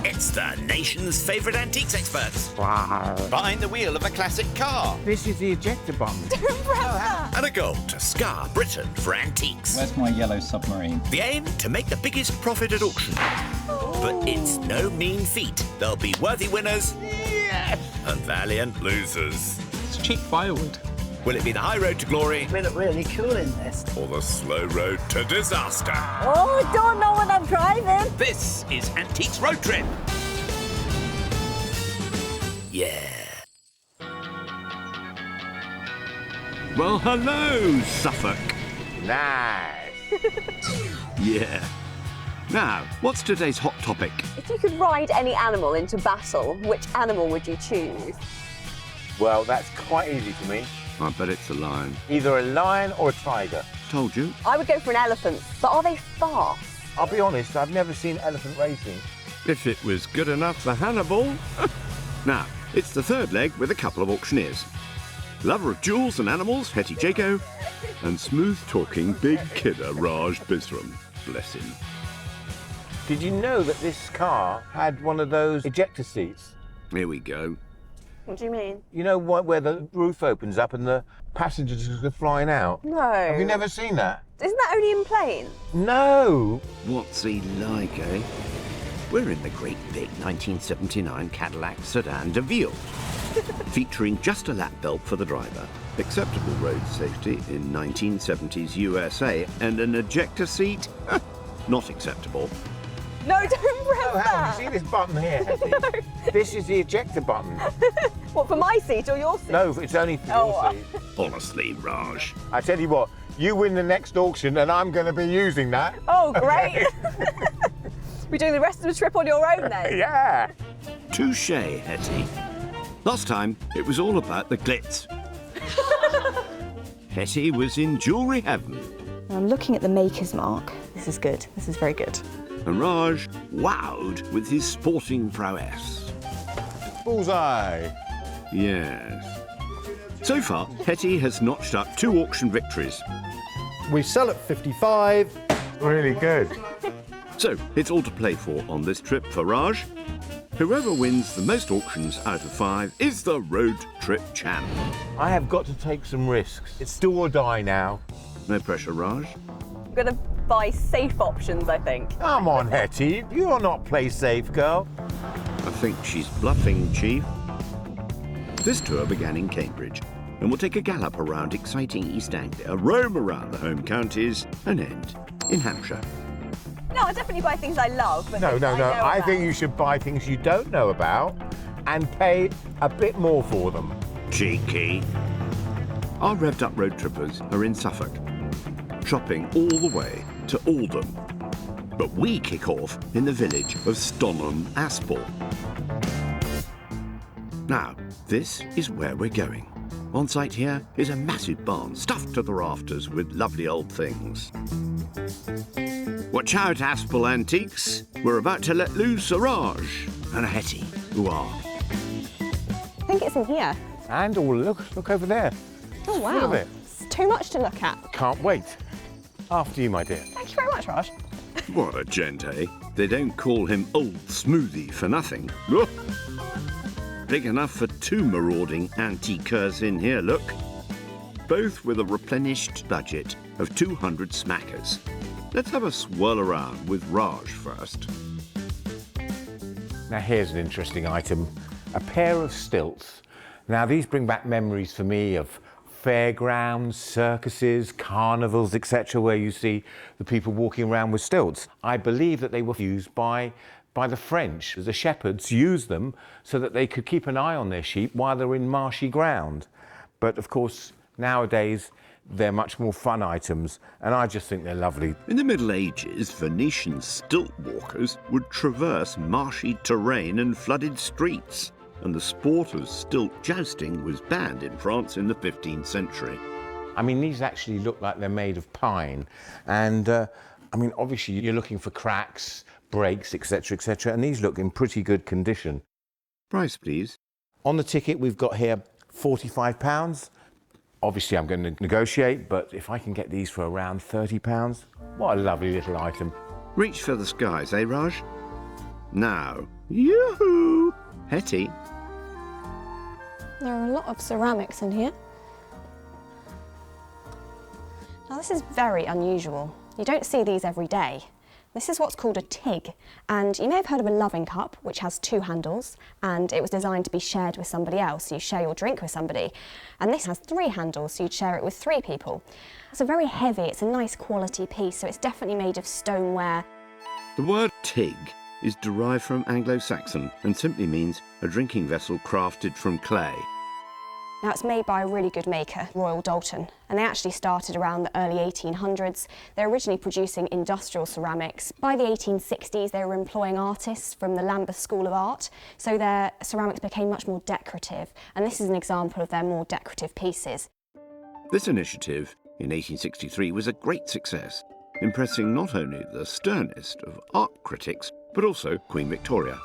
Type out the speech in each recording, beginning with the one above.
It's the nation's favourite antiques experts. Behind the wheel of a classic car. This is the ejector button. Don't press that. And a goal to scar Britain for antiques. Where's my yellow submarine? The aim, to make the biggest profit at auction. But it's no mean feat. There'll be worthy winners and valiant losers. It's cheap firewood. Will it be the high road to glory We look really cool in this. or the slow road to disaster? Oh, I don't know when I'm driving. This is Antiques Road Trip. Yeah. Well, hello, Suffolk. Nice. Yeah. Now, what's today's hot topic? If you could ride any animal into battle, which animal would you choose? Well, that's quite easy for me. I bet it's a lion. Either a lion or a tiger. Told you. I would go for an elephant, but are they fast? I'll be honest, I've never seen elephant racing. If it was good enough for Hannibal. Now, it's the third leg with a couple of auctioneers. Lover of jewels and animals, Hetty Jago, and smooth-talking big kidder Raj Bisram. Bless him. Did you know that this car had one of those ejector seats? Here we go. What do you mean? You know where the roof opens up and the passengers are flying out? No. Have you never seen that? Isn't that only in planes? No. What's he like, eh? We're in the great big 1979 Cadillac sedan DeVille, featuring just a lap belt for the driver, acceptable road safety in 1970s USA, and an ejector seat? Not acceptable. No, don't press Oh, hang on, that. you see this button here, Hetty? No. This is the ejector button. What, for my seat or your seat? No, it's only for Oh, your seat. Honestly, Raj. I tell you what, you win the next auction and I'm going to be using that. Oh, great. We're doing the rest of the trip on your own then? Yeah. Touche, Hetty. Last time, it was all about the glitz. Hetty was in jewellery heaven, I'm looking at the maker's mark. This is good. This is very good. and Raj wowed with his sporting prowess. Bullseye. Yes. So far, Hetty has notched up 2 auction victories. We sell at 55. Really good. So, it's all to play for on this trip for Raj. Whoever wins the most auctions out of 5 is the road trip champ. I have got to take some risks. It's do or die now. No pressure, Raj. I'm going to buy safe options, I think. Come on, Hetty. You're not play safe, girl. I think she's bluffing, Chief. This tour began in Cambridge, and we'll take a gallop around exciting East Anglia, roam around the home counties, and end in Hampshire. No, I'll definitely buy things I love. But No, things no, no. know I about. think you should buy things you don't know about and pay a bit more for them. Cheeky. Our revved up road trippers are in Suffolk, shopping all the way to Oldham. But we kick off in the village of Stonham Aspel. Now, this is where we're going. On site here is a massive barn stuffed to the rafters with lovely old things. Watch out, Aspel Antiques. We're about to let loose a Raj and a Hetty, who are. I think it's in here. And oh, look over there. Oh, Full wow. of it. It's too much to look at. Can't wait. After you, my dear. Thank you very much, Raj. What a gent, eh? They don't call him Old Smoothie for nothing. Look. Big enough for 2 marauding antiquers in here, look. Both with a replenished budget of 200 smackers. Let's have a swirl around with Raj first. Now here's an interesting item. A pair of stilts. Now these bring back memories for me of fairgrounds, circuses, carnivals, etc., where you see the people walking around with stilts. I believe that they were used by the French. The shepherds used them so that they could keep an eye on their sheep while they're in marshy ground. But of course, nowadays, they're much more fun items, and I just think they're lovely. In the Middle Ages, Venetian stilt walkers would traverse marshy terrain and flooded streets, and the sport of stilt jousting was banned in France in the 15th century. I mean, these actually look like they're made of pine, and I mean, obviously you're looking for cracks, breaks, etc., and these look in pretty good condition. Price, please. On the ticket, we've got here £45. Obviously, I'm going to negotiate, but if I can get these for around £30, what a lovely little item. Reach for the skies, eh, Raj? Now, yoo-hoo! Hetty, There are a lot of ceramics in here. Now this is very unusual. You don't see these every day. This is what's called a tig, and you may have heard of a loving cup, which has 2 handles, and it was designed to be shared with somebody else. You share your drink with somebody. And this has 3 handles, so you'd share it with 3 people. It's a very heavy, it's a nice quality piece, so it's definitely made of stoneware. the word tig is derived from Anglo-Saxon and simply means a drinking vessel crafted from clay. Now it's made by a really good maker, Royal Doulton, and they actually started around the early 1800s. They're originally producing industrial ceramics. By the 1860s they were employing artists from the Lambeth School of Art, so their ceramics became much more decorative, and this is an example of their more decorative pieces. This initiative in 1863 was a great success, impressing not only the sternest of art critics, but also Queen Victoria.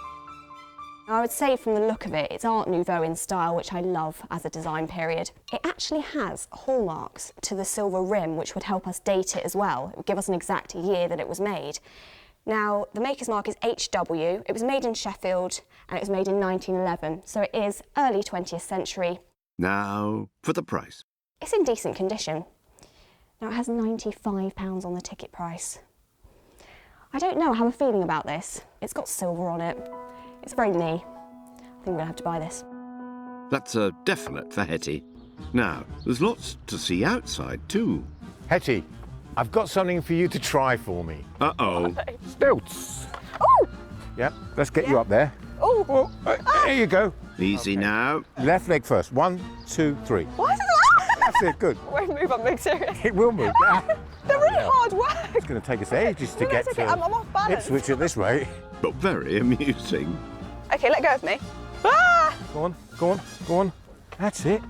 I would say from the look of it, it's Art Nouveau in style, which I love as a design period. It actually has hallmarks to the silver rim, which would help us date it as well. It would give us an exact year that it was made. Now, the maker's mark is HW. It was made in Sheffield and it was made in 1911, so it is early 20th century. Now, for the price. It's in decent condition. Now, it has £95 on the ticket price. I don't know, I have a feeling about this. It's got silver on it. It's very knee. I think we're going to have to buy this. That's a definite for Hetty. Now, there's lots to see outside too. Hetty, I've got something for you to try for me. Uh-oh. Stilts. Oh! Yep, let's get you up there. Oh! There you go. Easy now. Left leg first. 1, 2, 3. Why is it That's it, good. It won't move, I'm being serious. It will move. They're really hard work. It's going to take us ages to get It's okay, to I'm off balance. Ipswich at this rate. But very amusing. Okay, let go of me. Ah! Go on, go on, go on. That's it.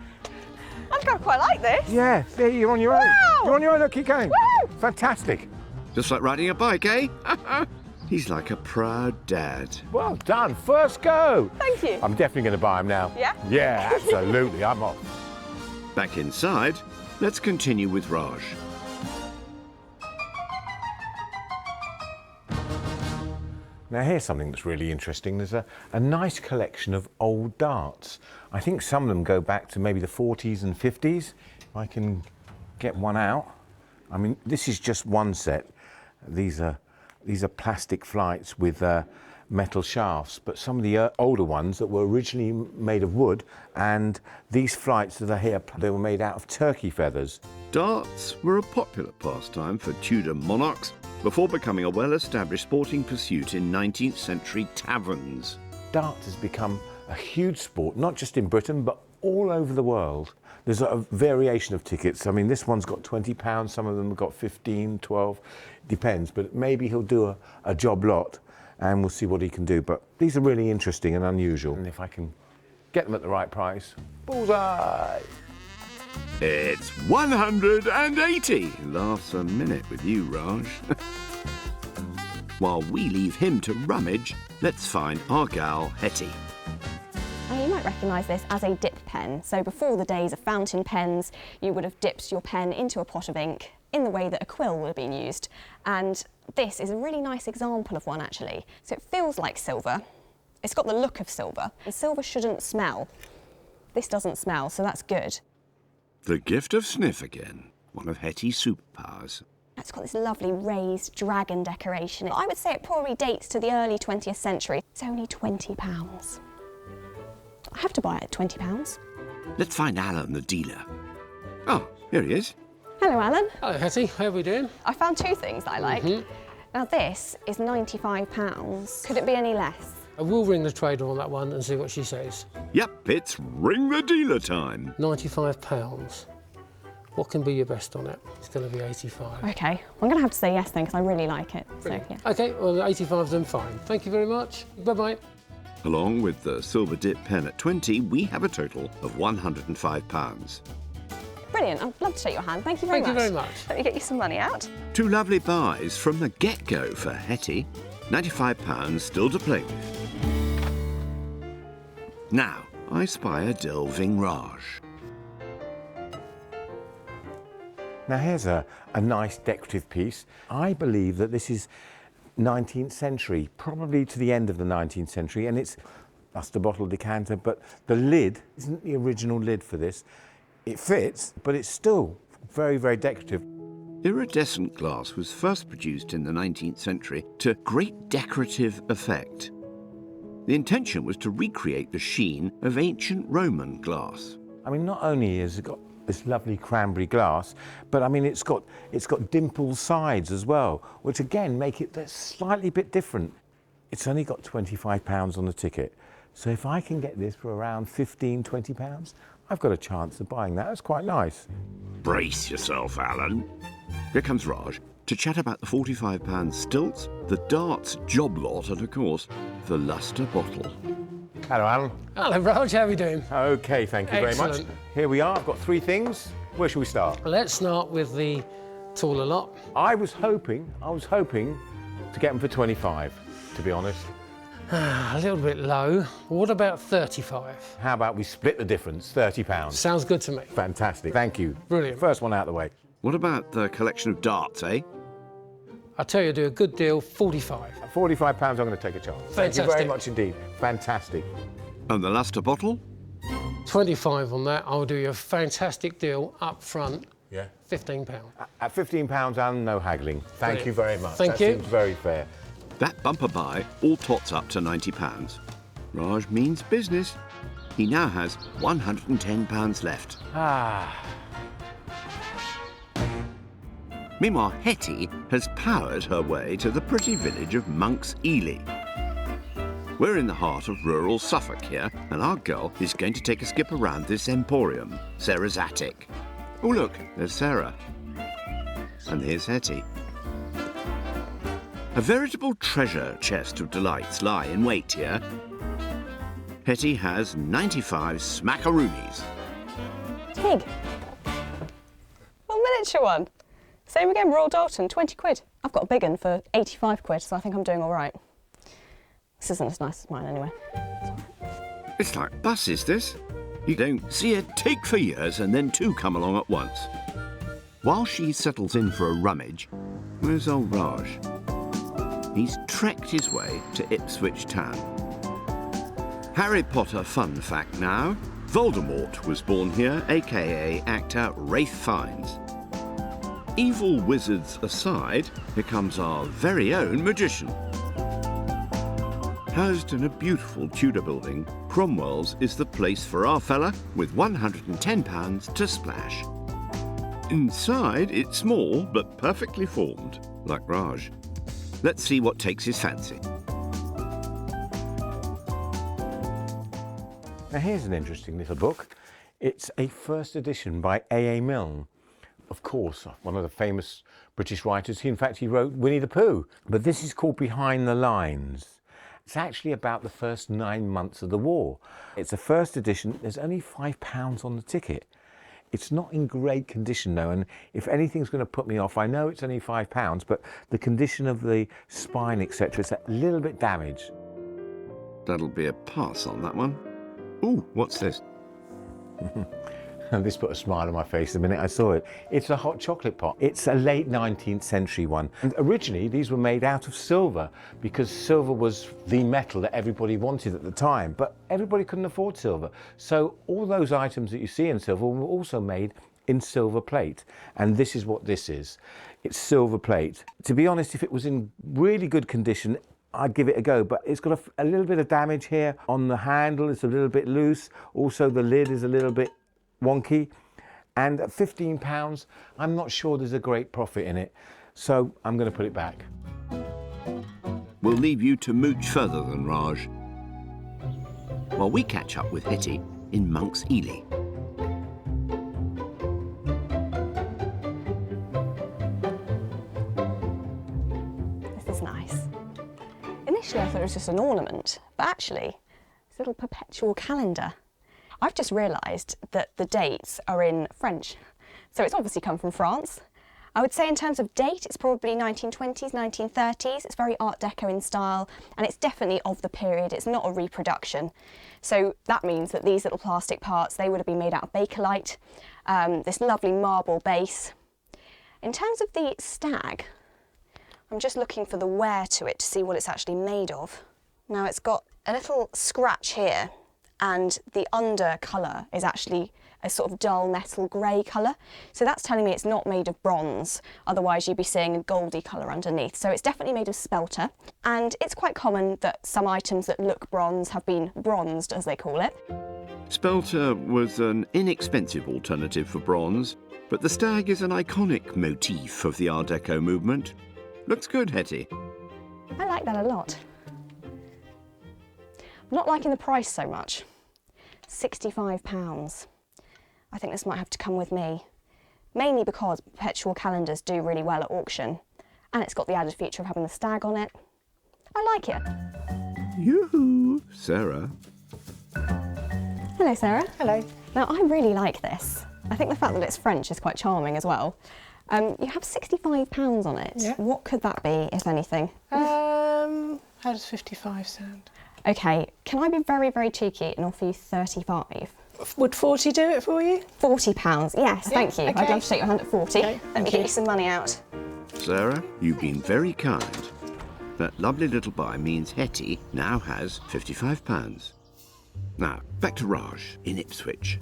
I think I quite like this. Yeah, there, you're on your own. Wow! You're on your own, look, keep going. Woo! Fantastic. Just like riding a bike, eh? He's like a proud dad. Well done, first go. Thank you. I'm definitely going to buy them now. Yeah? Yeah, absolutely, I'm off. Back inside, let's continue with Raj. Now here's something that's really interesting. There's a nice collection of old darts. I think some of them go back to maybe the 40s and 50s. If I can get one out. I mean, this is just one set. These are plastic flights with metal shafts, but some of the older ones that were originally made of wood, and these flights that are here, they were made out of turkey feathers. Darts were a popular pastime for Tudor monarchs before becoming a well-established sporting pursuit in 19th century taverns. Darts has become a huge sport, not just in Britain, but all over the world. There's a variation of tickets. I mean, this one's got £20, some of them have got 15, 12, depends, but maybe he'll do a job lot and we'll see what he can do. But these are really interesting and unusual. And if I can get them at the right price, bullseye! It's 180! Laughs a minute with you, Raj. While we leave him to rummage, let's find our gal Hetty. Now, you might recognise this as a dip pen. So before the days of fountain pens, you would have dipped your pen into a pot of ink in the way that a quill would have been used. And this is a really nice example of one, actually. So it feels like silver. It's got the look of silver. And silver shouldn't smell. This doesn't smell, so that's good. The gift of sniff again, one of Hetty's superpowers. It's got this lovely raised dragon decoration. I would say it probably dates to the early 20th century. It's only £20. I have to buy it at £20. Let's find Alan, the dealer. Oh, here he is. Hello, Alan. Hello, Hetty. How are we doing? I found 2 things that I like. Now, this is £95. Could it be any less? I will ring the trader on that one and see what she says. Yep, it's ring the dealer time. £95. What can be your best on it? It's going to be 85. OK, I'm going to have to say yes then, because I really like it. So, yeah. OK, well, 85's then fine. Thank you very much. Bye-bye. Along with the silver dip pen at 20, we have a total of £105. Brilliant. I'd love to take your hand. Thank you very much. Thank you very much. Let me get you some money out. 2 lovely buys from the get-go for Hetty. £95 still to play with. Now, I spy a delving Raj. Now here's a nice decorative piece. I believe that this is 19th century, probably to the end of the 19th century, and that's the bottle decanter, but the lid isn't the original lid for this. It fits, but it's still very, very decorative. Iridescent glass was first produced in the 19th century to great decorative effect. The intention was to recreate the sheen of ancient Roman glass. I mean, not only has it got this lovely cranberry glass, but I mean, it's got dimpled sides as well, which again make it a slightly bit different. It's only got £25 on the ticket. So if I can get this for around £15, £20, I've got a chance of buying that. That's quite nice. Brace yourself, Alan. Here comes Raj to chat about the £45 stilts, the darts job lot, and of course, the lustre bottle. Hello, Alan. Hello, Raj, how are we doing? Okay, thank you very much. Excellent. Here we are. I've got 3 things. Where shall we start? Let's start with the taller lot. I was hoping to get them for 25, to be honest. A little bit low. What about 35? How about we split the difference, £30? Sounds good to me. Fantastic, thank you. Brilliant. First one out of the way. What about the collection of darts, eh? I tell you, do a good deal, 45. At £45, I'm going to take a chance. Thank you very much indeed. Fantastic. And the lustre bottle? 25 on that. I'll do you a fantastic deal up front. Yeah. £15. At £15, Alan, no haggling. Thank you very much. Thank you. That seems very fair. That bumper buy all tots up to £90. Raj means business. He now has £110 left. Meanwhile, Hetty has powered her way to the pretty village of Monk's Ely. We're in the heart of rural Suffolk here, and our girl is going to take a skip around this emporium, Sarah's attic. Oh look, there's Sarah. And here's Hetty. A veritable treasure chest of delights lie in wait here. Hetty has 95 smackaroonies. Tig. Well, miniature one. Same again, Royal Dalton, 20 quid. I've got a big one for 85 quid, so I think I'm doing all right. This isn't as nice as mine anyway. It's like buses, this. You don't see a take for years and then 2 come along at once. While she settles in for a rummage, where's old Raj? He's trekked his way to Ipswich town. Harry Potter fun fact now. Voldemort was born here, aka actor Ralph Fiennes. Evil wizards aside, here comes our very own magician. Housed in a beautiful Tudor building, Cromwell's is the place for our fella with £110 to splash. Inside, it's small but perfectly formed, like Raj. Let's see what takes his fancy. Now here's an interesting little book. It's a first edition by A.A. Milne. Of course, one of the famous British writers. In fact, he wrote Winnie the Pooh. But this is called Behind the Lines. It's actually about the first 9 months of the war. It's a first edition. There's only £5 on the ticket. It's not in great condition though, and if anything's going to put me off, I know it's only £5, but the condition of the spine, etc., is a little bit damaged. That'll be a pass on that one. Ooh, what's this? This put a smile on my face the minute I saw it. It's a hot chocolate pot. It's a late 19th century one. And originally, these were made out of silver because silver was the metal that everybody wanted at the time, but everybody couldn't afford silver. So all those items that you see in silver were also made in silver plate. And this is what this is. It's silver plate. To be honest, if it was in really good condition, I'd give it a go, but it's got a little bit of damage here on the handle. It's a little bit loose. Also, the lid is a little bit wonky, and at £15 I'm not sure there's a great profit in it, so I'm going to put it back. We'll leave you to mooch further than Raj while we catch up with Hetty in Monk's Ely. This is nice. Initially I thought it was just an ornament, but actually it's a little perpetual calendar. I've just realised that the dates are in French, so it's obviously come from France. I would say in terms of date, it's probably 1920s, 1930s. It's very Art Deco in style, and it's definitely of the period. It's not a reproduction. So that means that these little plastic parts, they would have been made out of Bakelite, this lovely marble base. In terms of the stag, I'm just looking for the wear to it to see what it's actually made of. Now it's got a little scratch here, and the under colour is actually a sort of dull metal grey colour. So that's telling me it's not made of bronze, otherwise you'd be seeing a goldy colour underneath. So it's definitely made of spelter, and it's quite common that some items that look bronze have been bronzed, as they call it. Spelter was an inexpensive alternative for bronze, but the stag is an iconic motif of the Art Deco movement. Looks good, Hetty. I like that a lot. I'm not liking the price so much. £65. I think this might have to come with me, mainly because perpetual calendars do really well at auction, and it's got the added feature of having the stag on it. I like it. Yoo-hoo, Sarah. Hello, Sarah. Hello. Now, I really like this. I think the fact that it's French is quite charming as well. You have £65 on it. Yeah. What could that be, if anything? How does 55 sound? OK, can I be very, very cheeky and offer you 35? Would 40 do it for you? £40, yes, thank you. okay. I'd love to shake your hand at 40. Okay, Let me thank get you. you some money out. Sarah, you've been very kind. That lovely little buy means Hetty now has £55. Now, back to Raj in Ipswich.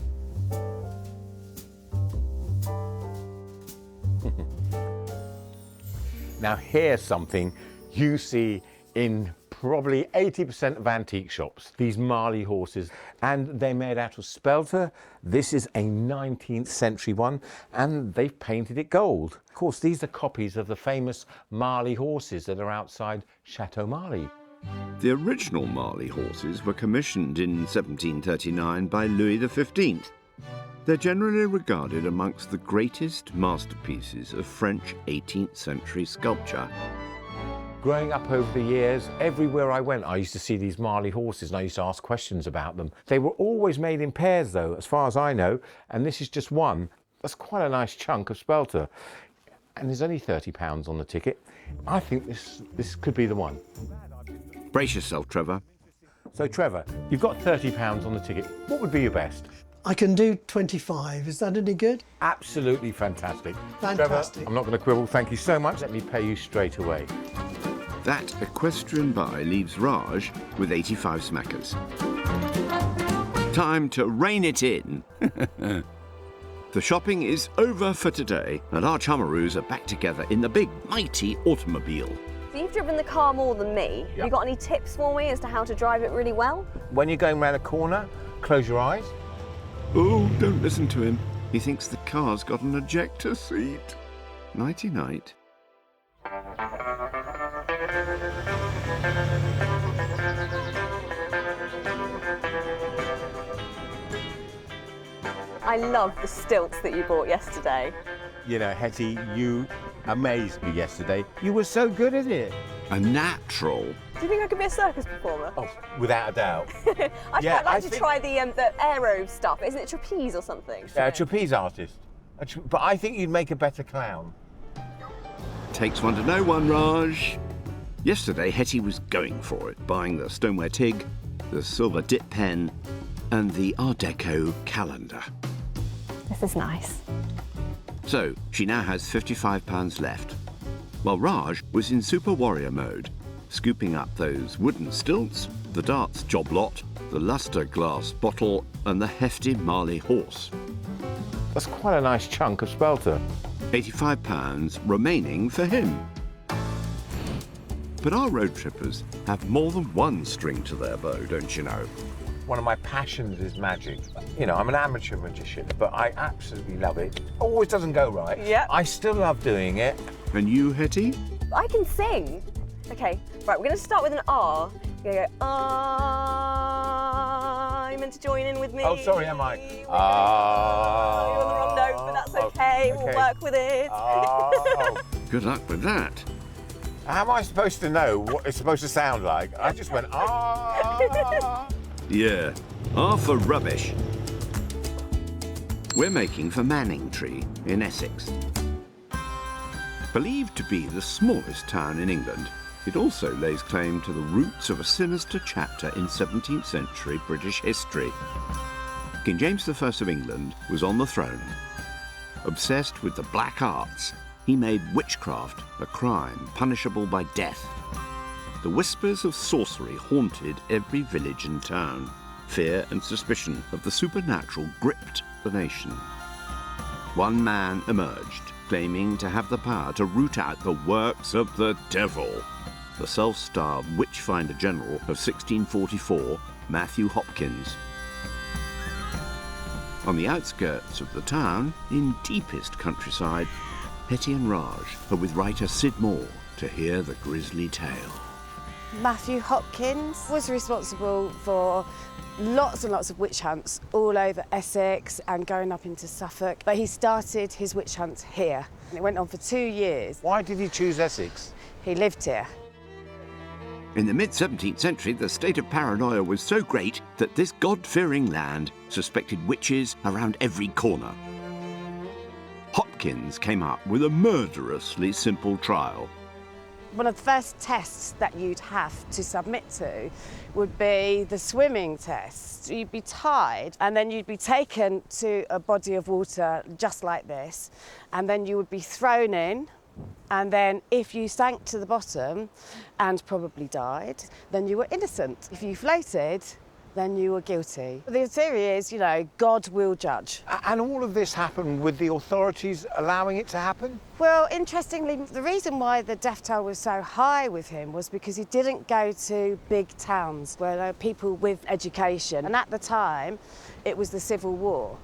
Now here's something you see in probably 80% of antique shops, these Marley horses, and they're made out of spelter. This is a 19th century one, and they've painted it gold. Of course, these are copies of the famous Marley horses that are outside Chateau Marley. The original Marley horses were commissioned in 1739 by Louis XV. They're generally regarded amongst the greatest masterpieces of French 18th century sculpture. Growing up over the years, everywhere I went, I used to see these Marley horses and I used to ask questions about them. They were always made in pairs though, as far as I know, and this is just one. That's quite a nice chunk of spelter. And there's only £30 on the ticket. I think this could be the one. Brace yourself, Trevor. So Trevor, you've got £30 on the ticket. What would be your best? I can do 25. Is that any good? Absolutely fantastic. Fantastic. Trevor, I'm not going to quibble. Thank you so much. Let me pay you straight away. That equestrian buy leaves Raj with 85 smackers. Time to rein it in. The shopping is over for today, and our chummaroos are back together in the big, mighty automobile. So you've driven the car more than me. Yep. You got any tips for me as to how to drive it really well? When you're going round a corner, close your eyes. Oh, don't listen to him. He thinks the car's got an ejector seat. Nighty-night. I love the stilts that you bought yesterday. You know, Hetty, you amazed me yesterday. You were so good at it. A natural. Do you think I could be a circus performer? Oh, without a doubt. I'd Yeah, quite like I to think- try the aero stuff. Isn't it trapeze or something? A trapeze artist. But I think you'd make a better clown. Takes one to know one, Raj. Yesterday, Hetty was going for it, buying the stoneware Tig, the silver dip pen, and the Art Deco calendar. This is nice. So, she now has £55 left, while Raj was in Super Warrior mode, scooping up those wooden stilts, the darts job lot, the lustre glass bottle, and the hefty Marley horse. That's quite a nice chunk of spelter. £85 remaining for him. But our road trippers have more than one string to their bow, don't you know? One of my passions is magic. You know, I'm an amateur magician, but I absolutely love it. Always doesn't go right. Yep. I still love doing it. And you, Hetty? I can sing. Okay, right, we're going to start with an R. We're going to go, ah. You're meant to join in with me. Oh, sorry, am I? You're on the wrong note, but that's okay. We'll work with it. Oh. Good luck with that. How am I supposed to know what it's supposed to sound like? I just went, ah. Yeah, R for rubbish. We're making for Manningtree in Essex. Believed to be the smallest town in England, it also lays claim to the roots of a sinister chapter in 17th century British history. King James I of England was on the throne, obsessed with the black arts he made witchcraft a crime punishable by death. The whispers of sorcery haunted every village and town. Fear and suspicion of the supernatural gripped the nation. One man emerged, claiming to have the power to root out the works of the devil. The self-styled witch-finder general of 1644, Matthew Hopkins. On the outskirts of the town, in deepest countryside, Hetty and Raj are with writer Sid Moore to hear the grisly tale. Matthew Hopkins was responsible for lots and lots of witch hunts all over Essex and going up into Suffolk. But he started his witch hunt here. And it went on for 2 years. Why did he choose Essex? He lived here. In the mid-17th century, the state of paranoia was so great that this God-fearing land suspected witches around every corner. Hopkins came up with a murderously simple trial. One of the first tests that you'd have to submit to would be the swimming test. You'd be tied and then you'd be taken to a body of water just like this, and then you would be thrown in, and then if you sank to the bottom and probably died, then you were innocent. If you floated, then you were guilty. The theory is, you know, God will judge. And all of this happened with the authorities allowing it to happen? Well, interestingly, the reason why the death toll was so high with him was because he didn't go to big towns where there were people with education. And at the time, it was the Civil War.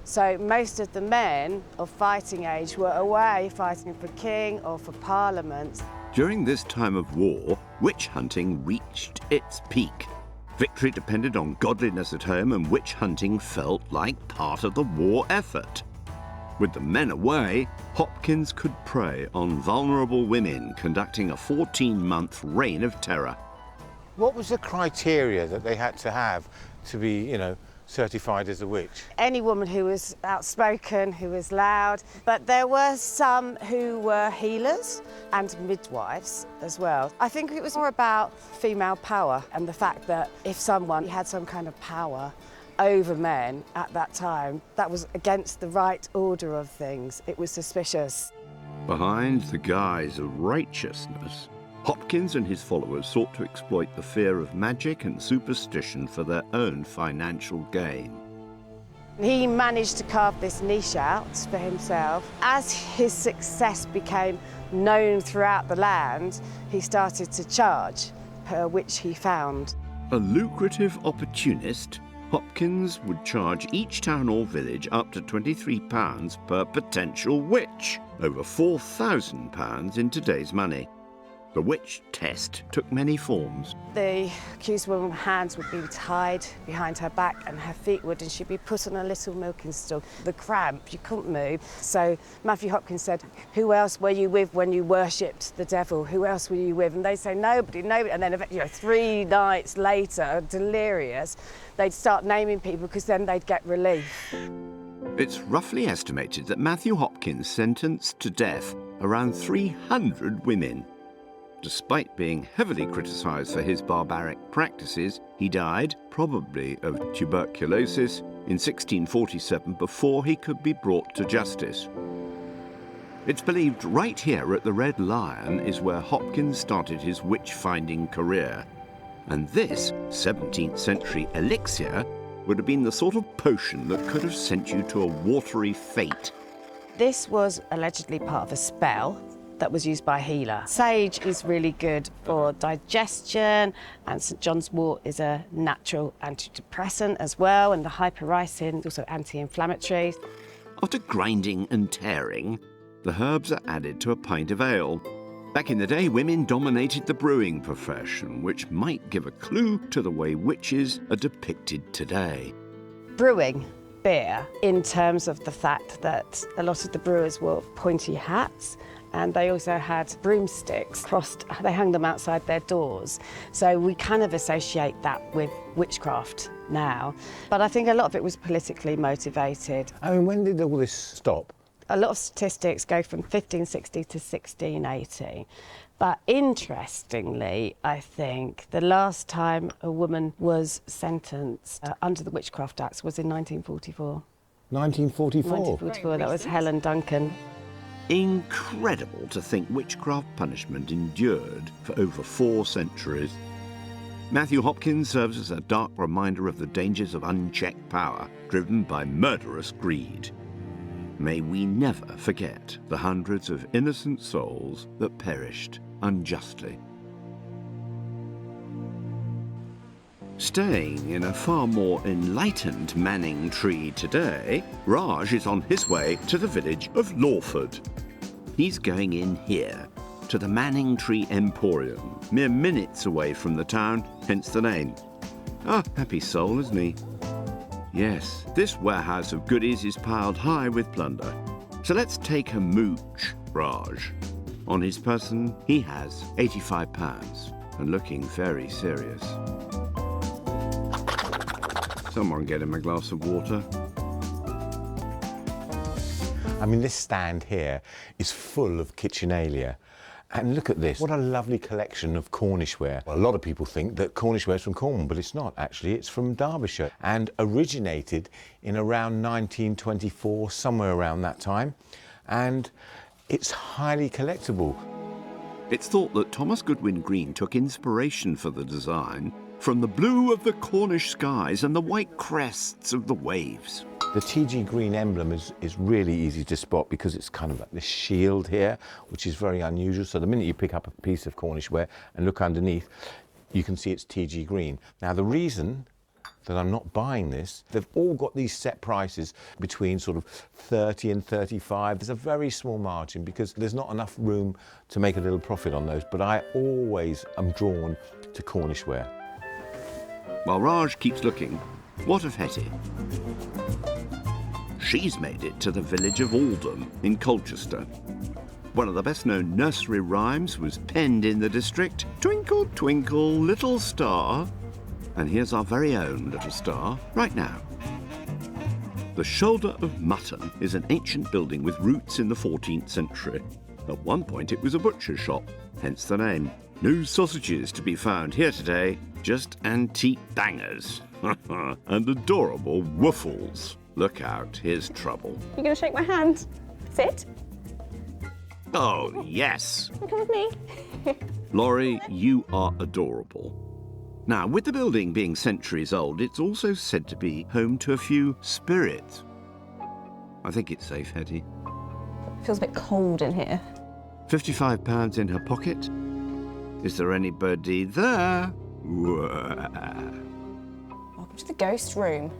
So most of the men of fighting age were away fighting for king or for parliament. During this time of war, witch hunting reached its peak. Victory depended on godliness at home, and witch hunting felt like part of the war effort. With the men away, Hopkins could prey on vulnerable women, conducting a 14-month reign of terror. What was the criteria that they had to have to be, you know, certified as a witch? Any woman who was outspoken, who was loud, but there were some who were healers and midwives as well. I think it was more about female power and the fact that if someone had some kind of power over men at that time, that was against the right order of things. It was suspicious. Behind the guise of righteousness, Hopkins and his followers sought to exploit the fear of magic and superstition for their own financial gain. He managed to carve this niche out for himself. As his success became known throughout the land, he started to charge per witch he found. A lucrative opportunist, Hopkins would charge each town or village up to £23 per potential witch, over £4,000 in today's money. The witch test took many forms. The accused woman's hands would be tied behind her back and her feet would, and she'd be put on a little milking stool. The cramp, you couldn't move. So Matthew Hopkins said, who else were you with when you worshipped the devil? Who else were you with? And they'd say, nobody, nobody. And then, 3 nights later, delirious, they'd start naming people because then they'd get relief. It's roughly estimated that Matthew Hopkins sentenced to death around 300 women. Despite being heavily criticised for his barbaric practices, he died, probably of tuberculosis, in 1647 before he could be brought to justice. It's believed right here at the Red Lion is where Hopkins started his witch-finding career. And this 17th century elixir would have been the sort of potion that could have sent you to a watery fate. This was allegedly part of a spell that was used by a healer. Sage is really good for digestion, and St John's wort is a natural antidepressant as well, and the hypericin is also anti-inflammatory. After grinding and tearing, the herbs are added to a pint of ale. Back in the day, women dominated the brewing profession, which might give a clue to the way witches are depicted today. Brewing beer, in terms of the fact that a lot of the brewers wore pointy hats, and they also had broomsticks crossed, they hung them outside their doors. So we kind of associate that with witchcraft now. But I think a lot of it was politically motivated. I mean, when did all this stop? A lot of statistics go from 1560 to 1680. But interestingly, I think the last time a woman was sentenced under the Witchcraft Acts was in 1944. 1944? 1944, that was Helen Duncan. Incredible to think witchcraft punishment endured for over 4 centuries. Matthew Hopkins serves as a dark reminder of the dangers of unchecked power driven by murderous greed. May we never forget the hundreds of innocent souls that perished unjustly. Staying in a far more enlightened Manning Tree today, Raj is on his way to the village of Lawford. He's going in here, to the Manning Tree Emporium, mere minutes away from the town, hence the name. Ah, happy soul, isn't he? Yes, this warehouse of goodies is piled high with plunder. So let's take a mooch, Raj. On his person, he has £85 and looking very serious. Someone get him a glass of water. I mean, this stand here is full of kitchenalia. And look at this, what a lovely collection of Cornish ware. Well, a lot of people think that Cornish ware is from Cornwall, but it's not actually, it's from Derbyshire and originated in around 1924, somewhere around that time. And it's highly collectible. It's thought that Thomas Goodwin Green took inspiration for the design from the blue of the Cornish skies and the white crests of the waves. The TG Green emblem is really easy to spot because it's kind of like this shield here, which is very unusual. So the minute you pick up a piece of Cornish ware and look underneath, you can see it's TG Green. Now, the reason that I'm not buying this, they've all got these set prices between sort of 30 and 35. There's a very small margin because there's not enough room to make a little profit on those, but I always am drawn to Cornish ware. While Raj keeps looking, what of Hetty? She's made it to the village of Oldham in Colchester. One of the best-known nursery rhymes was penned in the district. Twinkle, twinkle, little star. And here's our very own little star right now. The Shoulder of Mutton is an ancient building with roots in the 14th century. At one point it was a butcher's shop, hence the name. No sausages to be found here today, just antique bangers and adorable woofles. Look out, here's trouble. You gonna shake my hand? Sit. Oh, yes. Come with me. Laurie, you are adorable. Now, with the building being centuries old, it's also said to be home to a few spirits. I think it's safe, Hetty. Feels a bit cold in here. £55 in her pocket. Is there anybody there? Welcome to the ghost room.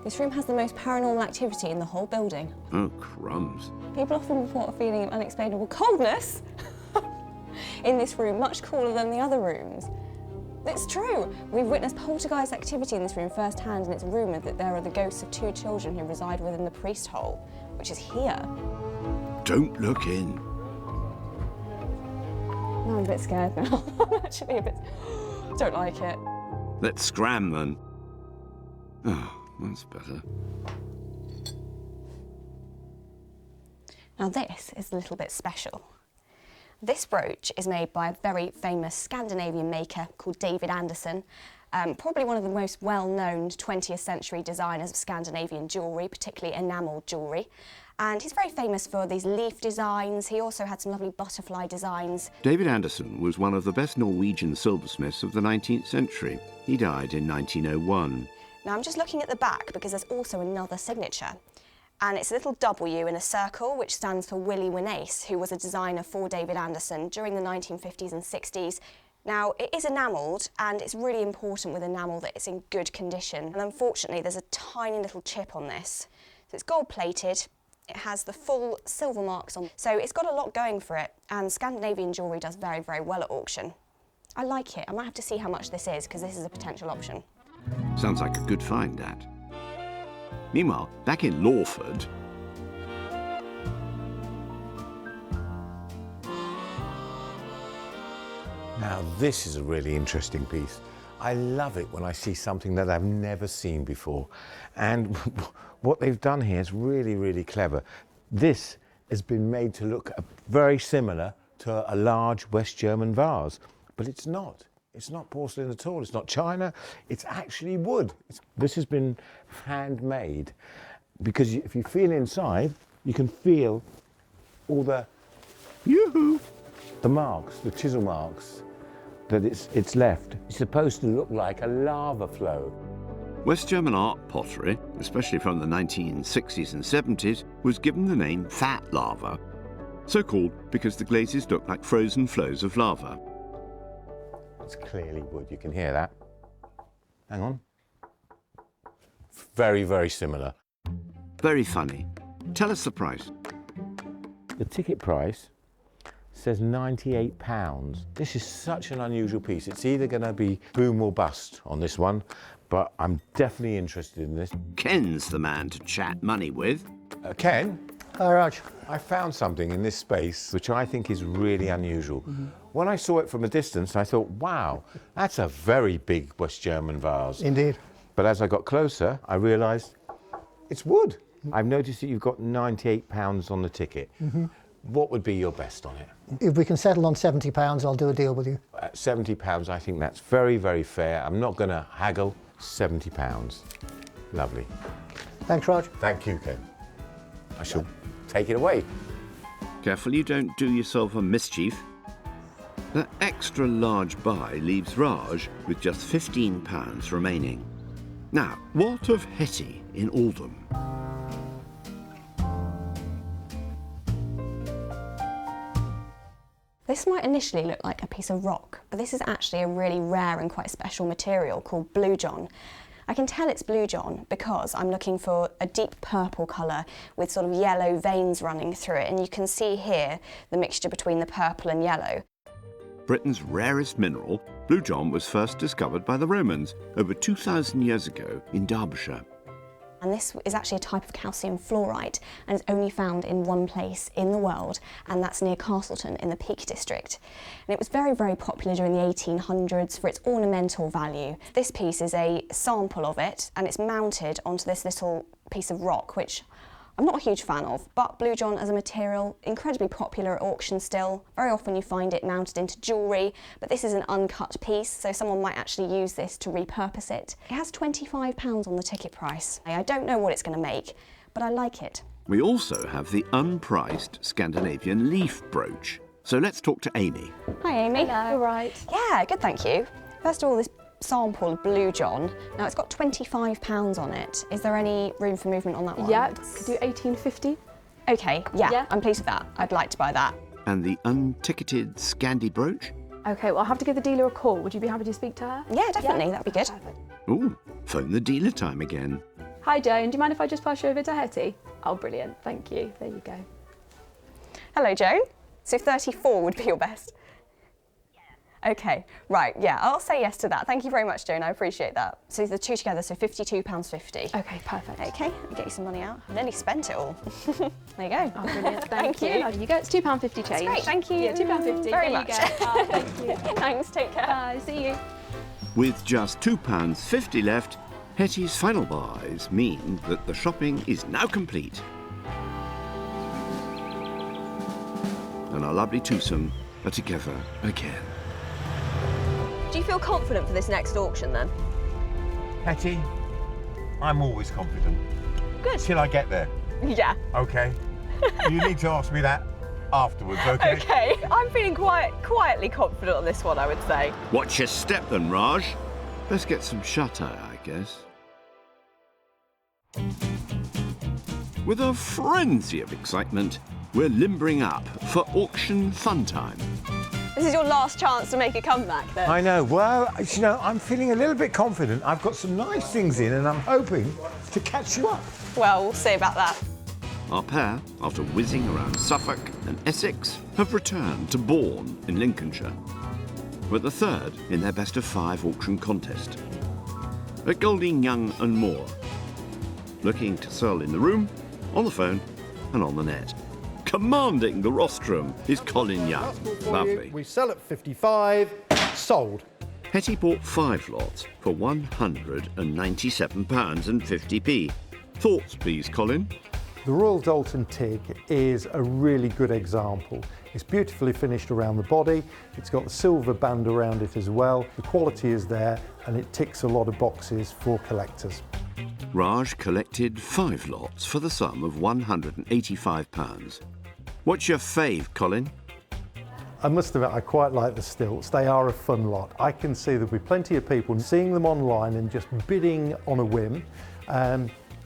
This room has the most paranormal activity in the whole building. Oh, crumbs. People often report a feeling of unexplainable coldness in this room, much cooler than the other rooms. It's true. We've witnessed poltergeist activity in this room firsthand, and it's rumoured that there are the ghosts of 2 children who reside within the priest hole, which is here. Don't look in. No, I'm a bit scared now. I'm actually a bit... don't like it. Let's scram then. Oh, that's better. Now this is a little bit special. This brooch is made by a very famous Scandinavian maker called David Anderson, probably one of the most well-known 20th century designers of Scandinavian jewellery, particularly enamelled jewellery. And he's very famous for these leaf designs. He also had some lovely butterfly designs. David Anderson was one of the best Norwegian silversmiths of the 19th century. He died in 1901. Now I'm just looking at the back because there's also another signature. And it's a little W in a circle, which stands for Willie Winace, who was a designer for David Anderson during the 1950s and 60s. Now, it is enamelled, and it's really important with enamel that it's in good condition. And unfortunately, there's a tiny little chip on this. So it's gold-plated. It has the full silver marks on. So it's got a lot going for it, and Scandinavian jewellery does very, very well at auction. I like it. I might have to see how much this is, because this is a potential option. Sounds like a good find, Dad. Meanwhile, back in Lawford... Now, this is a really interesting piece. I love it when I see something that I've never seen before. And what they've done here is really, really clever. This has been made to look very similar to a large West German vase, but it's not. It's not porcelain at all. It's not china. It's actually wood. This has been handmade because if you feel inside, you can feel all the marks, the chisel marks that it's left. It's supposed to look like a lava flow. West German art pottery, especially from the 1960s and 70s, was given the name fat lava, so called because the glazes look like frozen flows of lava. It's clearly wood, you can hear that. Hang on. Very, very similar. Very funny. Tell us the price. The ticket price says £98. This is such an unusual piece. It's either going to be boom or bust on this one, but I'm definitely interested in this. Ken's the man to chat money with. Ken? Hi, Raj. I found something in this space which I think is really unusual. When I saw it from a distance, I thought, wow, that's a very big West German vase. Indeed. But as I got closer, I realised it's wood. I've noticed that you've got £98 on the ticket. What would be your best on it? If we can settle on £70, I'll do a deal with you. At £70, I think that's very, very fair. I'm not going to haggle. £70. Lovely. Thanks, Raj. Thank you, Ken. I shall take it away. Careful you don't do yourself a mischief. That extra large buy leaves Raj with just £15 remaining. Now, what of Hetty in Oldham? This might initially look like a piece of rock, but this is actually a really rare and quite special material called Blue John. I can tell it's Blue John because I'm looking for a deep purple colour with sort of yellow veins running through it, and you can see here the mixture between the purple and yellow. Britain's rarest mineral, Blue John was first discovered by the Romans over 2,000 years ago in Derbyshire. And this is actually a type of calcium fluorite, and it's only found in one place in the world, and that's near Castleton in the Peak District. And it was very, very popular during the 1800s for its ornamental value. This piece is a sample of it, and it's mounted onto this little piece of rock, which I'm not a huge fan of, but Blue John as a material, incredibly popular at auction still. Very often you find it mounted into jewellery, but this is an uncut piece, so someone might actually use this to repurpose it. It has £25 on the ticket price. I don't know what it's going to make, but I like it. We also have the unpriced Scandinavian leaf brooch. So let's talk to Amy. Hi Amy. Hello. All right. Yeah, good, thank you. First of all, this sample of Blue John. Now it's got £25 on it. Is there any room for movement on that one? Yeah, could do 18.50. Okay, yeah, I'm pleased with that. I'd like to buy that. And the unticketed Scandi brooch? Okay, well, I'll have to give the dealer a call. Would you be happy to speak to her? Yeah, definitely, that'd be good. Perfect. Ooh, phone the dealer time again. Hi, Joan. Do you mind if I just pass you over to Hetty? Oh, brilliant. Thank you. There you go. Hello, Joan. So 34 would be your best? Okay, right, yeah, I'll say yes to that. Thank you very much, Joan, I appreciate that. So the two together, so £52.50. Okay, perfect. Okay, let me get you some money out. I nearly spent it all. There you go. Oh, brilliant. Thank you. There you go. It's £2.50 change. That's great, thank you. Yeah, £2.50. Very there much. You go. Oh, thank you. Thanks, take care. Bye, see you. With just £2.50 left, Hetty's final buys mean that the shopping is now complete. And our lovely twosome are together again. Do you feel confident for this next auction then? Hetty, I'm always confident. Good. Till I get there. Yeah. Okay. You need to ask me that afterwards, okay? Okay, I'm feeling quietly confident on this one, I would say. Watch your step then, Raj. Let's get some shut-eye, I guess. With a frenzy of excitement, we're limbering up for auction fun time. This is your last chance to make a comeback then. I know. Well, you know, I'm feeling a little bit confident. I've got some nice things in and I'm hoping to catch you up. Well, we'll see about that. Our pair, after whizzing around Suffolk and Essex, have returned to Bourne in Lincolnshire. We're the third in their best of 5 auction contest. At Golding, Young and Moore. Looking to sell in the room, on the phone and on the net. Commanding the rostrum is Colin Young. Lovely. We sell at 55, sold. Hetty bought 5 lots for £197.50. Thoughts, please, Colin? The Royal Dalton Tig is a really good example. It's beautifully finished around the body. It's got the silver band around it as well. The quality is there and it ticks a lot of boxes for collectors. Raj collected 5 lots for the sum of £185. What's your fave, Colin? I must admit, I quite like the stilts. They are a fun lot. I can see there'll be plenty of people seeing them online and just bidding on a whim.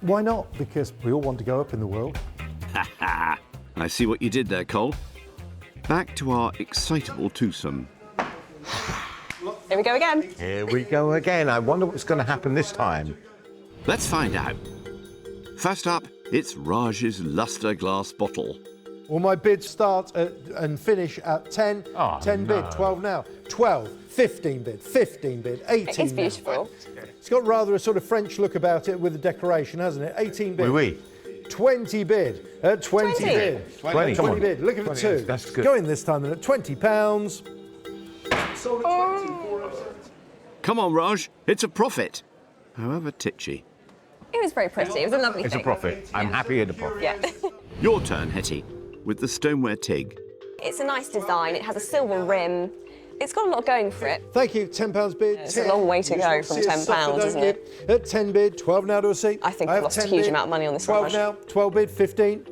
Why not? Because we all want to go up in the world. Ha ha! I see what you did there, Cole. Back to our excitable twosome. Here we go again. Here we go again. I wonder what's going to happen this time. Let's find out. First up, it's Raj's lustre glass bottle. Well, my bids start and finish at 10. Oh, 10 no. bid, 12 now. 12, 15 bid, 15 bid, 18 It is now. beautiful. It's got rather a sort of French look about it with the decoration, hasn't it? 18 bid. Oui, 20 bid. 20 bid. 20. 20 bid. Look at the 20, two. that's good. Going this time then at £20. Sold at 24. Come on, Raj, it's a profit. However titchy. It was very pretty. It was a lovely It's thing. a profit. I'm happy at a profit. Yeah. Your turn, Hetty, with the stoneware Tig. It's a nice design. It has a silver rim. It's got a lot going for it. Thank you. £10 bid. It's a long way to go from £10, isn't it? At 10 bid, 12 now to a seat. I think have I've lost a 10 huge bid, amount of money on this 12 Raj. now, 12 bid, 15,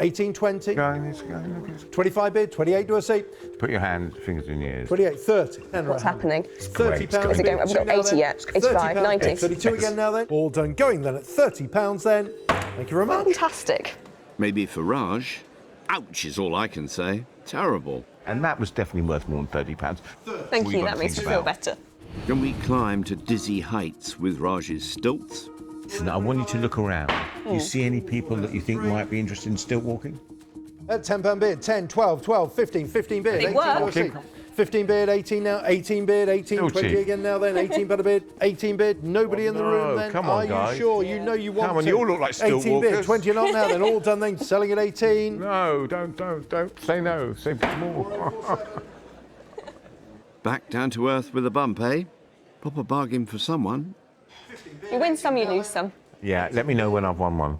18, 20, Going, it's going, look, it's- 25 bid, 28 to a seat, Put your fingers in your ears. 28, 30. What's happening? £30 great. Where's it going? I've bid, got two now 80 then. yet. 85, £30 90. bid, 32 again now then. All done. Going then at £30 then. Thank you very much. Fantastic. Maybe for Raj. Ouch is all I can say. Terrible. And that was definitely worth more than £30. Thank All you. you've got That to makes me think feel about. better. Can we climb to dizzy heights with Raj's stilts? Listen, I want you to look around. Do you see any people that you think might be interested in stilt walking? At £10 bid, 10, 12, 12, 15, 15 bid, Big 18 work. to a seat. 15 bid, 18 now, 18 bid, 18, Still 20 cheap. again now then, 18 bid a bid, 18 bid, nobody in the room no, then. come on, Are you guys. sure? You know you want Come on, to. you all look like stilt 18 bid, walkers. 20 and on now then, all done then, selling at 18. No, don't say no. Say more. Back down to earth with a bump, eh? Proper bargain for someone. You win some, you lose some. Yeah, let me know when I've won one.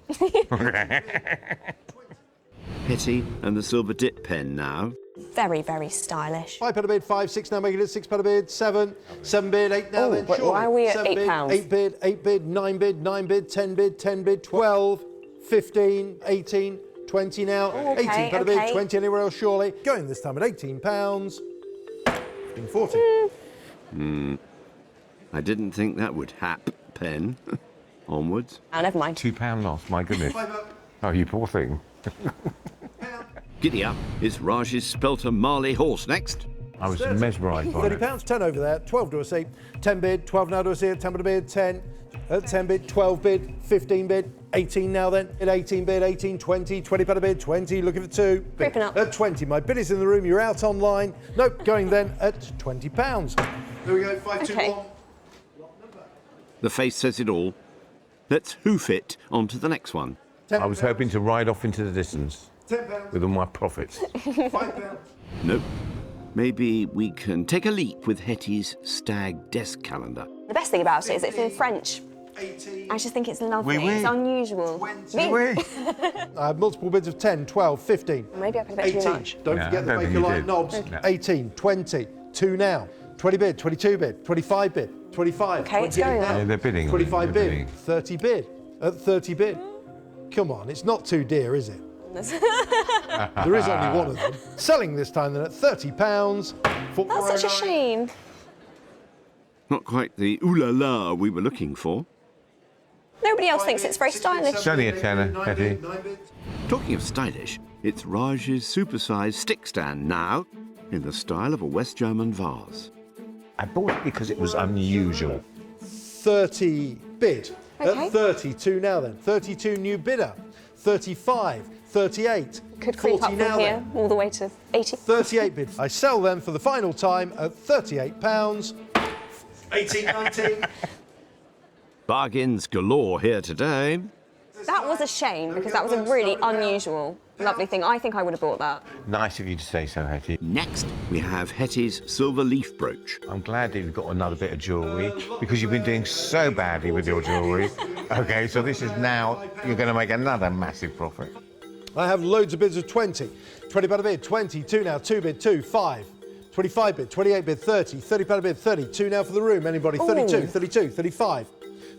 Hetty and the silver dip pen now. Very, very stylish. 5 a bid, 5, 6 now, making it 6 a bid, 7, 7 bid, 8 now Oh, then, but surely. why are we at 7 bid, £8? 8 bid, 8 bid, 9 bid, 9 bid, 10 bid, 10 bid, 12, 15, 18, 20 now, Oh, okay, 18 a bid, okay. 20 anywhere else surely. Going this time at £18, 15, 40. I didn't think that would hap pen. Onwards. Oh, never mind. £2 loss, my goodness. Oh, you poor thing. Giddy up, it's Raj's Spelter Marley horse next. I was mesmerised by it. £30, 10 over there, 12 to a seat, 10 bid, 12 now to a seat, 10 bid, 10, 10 bid, 12 bid, 15 bid, 18 now then, at 18 bid, 18, 20, 20 a bid, 20, looking for 2. Creeping up. At 20, my bid is in the room, you're out online. Nope, going then at £20. There we go, 5, 2, Okay. 1. The face says it all. Let's hoof it onto the next one. I was hoping to ride off into the distance £10, with all my profits. £5. Nope. Maybe we can take a leap with Hetty's stag desk calendar. The best thing about it is it's in French. 18. I just think it's lovely. Oui, oui. It's unusual. 20. Oui. I have multiple bids of 10, 12, 15. Maybe I paid a bit too 18. much. Don't No, forget I the don't think Baker you Light did. knobs. No. 18, 20, 2 now. 20 bid, 22 bid, 25 bid, 25. Okay, it's 28 going now. up. Yeah, they're bidding on it, 25 they're bid, bidding. 30 bid. At 30 bid. Come on, it's not too dear, is it? There is only one of them. Selling this time then at £30. For That's such a shame. Not quite the ooh la la we were looking for. Nobody else thinks it's very stylish. It's only a tenner, Hetty. Talking of stylish, it's Raj's supersized stick stand now, in the style of a West German vase. I bought it because it was unusual. 30 bid. Okay. At 32 now then. 32 new bidder. 35, 38. Could creep 40 up now from here then. all the way to 80. 38 bid. I sell them for the final time at £38. 18, 19. Bargains galore here today. That was a shame because that was a really unusual, lovely thing. I think I would have bought that. Nice of you to say so, Hetty. Next, we have Hetty's silver leaf brooch. I'm glad that you've got another bit of jewellery because you've been doing so badly with your jewellery. Okay, so this is now, you're going to make another massive profit. I have loads of bids of 20. 20 pound a bid, 20, 2 now, 2 bid, 2, 5. 25 bid, 28 bid, 30, 30 pound a bid, 30, 2 now for the room, anybody, 32, Ooh. 32, 35.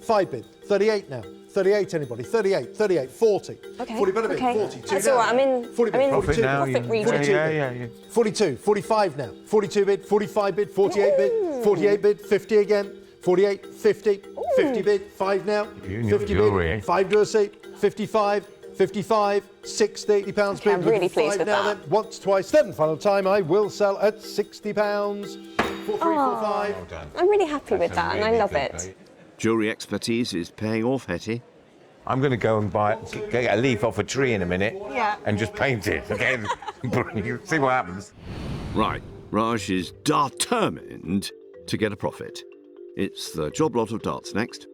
5 bid, 38 now. 38, anybody? 38, 38, 40. Okay. 40 better bid, okay. 42 That's now. all right. I'm in 40 bid, I'm in 42 now, profit region. 42 yeah. 42, 45 now. 42 bid, 45 bid, 48 bid, 48 bid, 50 again. 48, 50, 50 bid, 5 now. You and your 50 jewellery, eh? bid, 5 to a seat. 55, 55, 60 pounds Okay, bid. I'm really Looking pleased 5 with now that. then. Once, twice, then final time. I will sell at 60 pounds. 4, 3, 4, 5. I'm really happy with that, and I love it. Jewellery expertise is paying off, Hetty. I'm going to go and get a leaf off a tree in a minute and just paint it, okay? See what happens. Right, Raj is determined to get a profit. It's the job lot of darts next.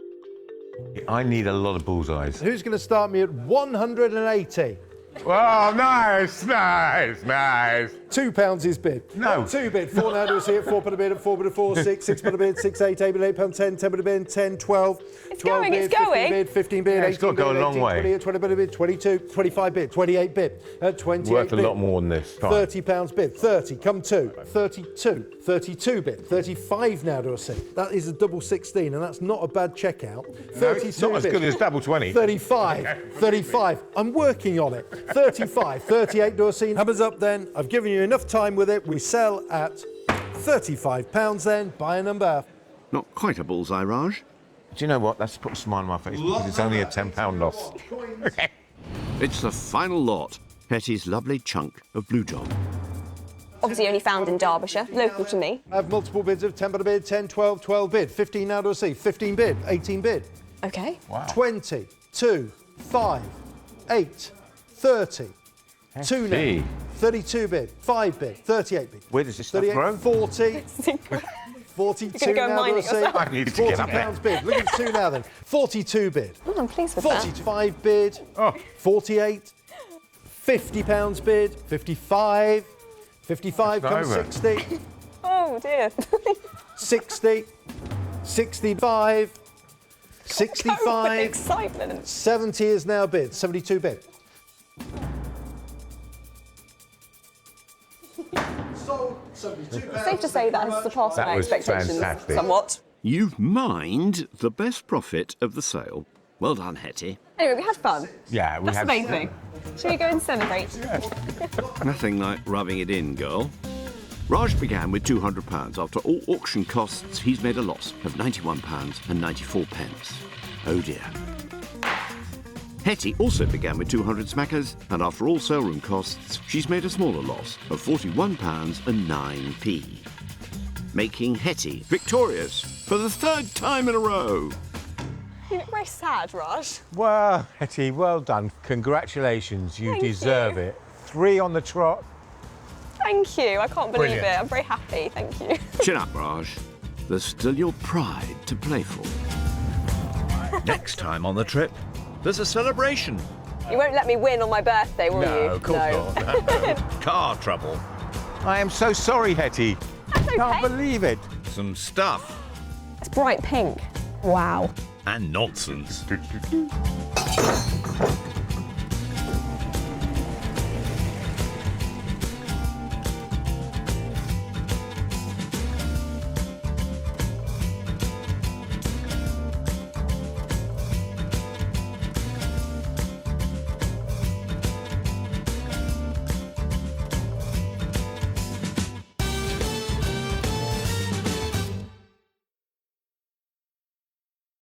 I need a lot of bullseyes. Who's going to start me at 180? Wow, nice. £2 is bid. No. 2 bid. 4 now to a seat. 4 put a bid. 4 bid. 4 6. 6 put a bid. 6 8 8 bid. 8 pound 10. 10 put a bid. 10 12. It's 12 going, bid. it's going. 15 bid. 15 bid. Yeah, 18 it's got to bid. go a long 18, way. 20, 20 bid a bid. 22. 25 bid. 28 bid. 28 Worth a bid. lot more than this. Fine. £30 bid. 30. Come 2. 32. 32 bid. 35 now to a seat. That is a double 16, and that's not a bad checkout. 32 it's not as bid. good as double 20. 35. 35. I'm working on it. 35. 38 to a seat. Hammers up then. I've given you enough time with it. We sell at £35 then. Buy a number. Not quite a bullseye, Raj. Do you know what? That's put a smile on my face because it's only a £10 loss. It's the final lot. Hetty's lovely chunk of blue job. Obviously only found in Derbyshire, local to me. I have multiple bids of 10 bid a bid, 10, 12, 12 bid, 15 now to a seat, 15 bid, 18 bid. Okay. Wow. 20, 2, 5, 8, 30, 2 now, Hefty. 32 bid, 5 bid, 38 bid. Where does this stuff 38, grow? 40, 42 You're gonna go now mine to a it seat. yourself. I need to get up there. £40 bid. Look at 2 now then. 42 bid. Oh, I'm pleased with that. 45 bid. Oh. 48. £50 bid. 55. 55 That's comes over. 60. Oh dear. 60. 65. Cope with the 65. excitement. 70 is now bid. 72 bid. Sold. £72. Safe to say that has surpassed That my was expectations fantastic. somewhat. You've mined the best profit of the sale. Well done, Hetty. Anyway, we had fun. Yeah, we That's had the main thing. Shall we go and celebrate? Nothing like rubbing it in, girl. Raj began with £200. After all auction costs, he's made a loss of £91.94. Oh dear. Hetty also began with 200 smackers, and after all sale room costs, she's made a smaller loss of £41.09, making Hetty victorious for the 3rd time in a row. You look very sad, Raj. Well, Hetty, well done. Congratulations. You Thank deserve you. it. 3 on the trot. Thank you. I can't believe Brilliant. it. I'm very happy. Thank you. Chin up, Raj. There's still your pride to play for. Next time on the trip, there's a celebration. You won't let me win on my birthday, will you? No, of course not. Car trouble. I am so sorry, Hetty. That's okay. Can't believe it. Some stuff. It's bright pink. Wow. And nonsense.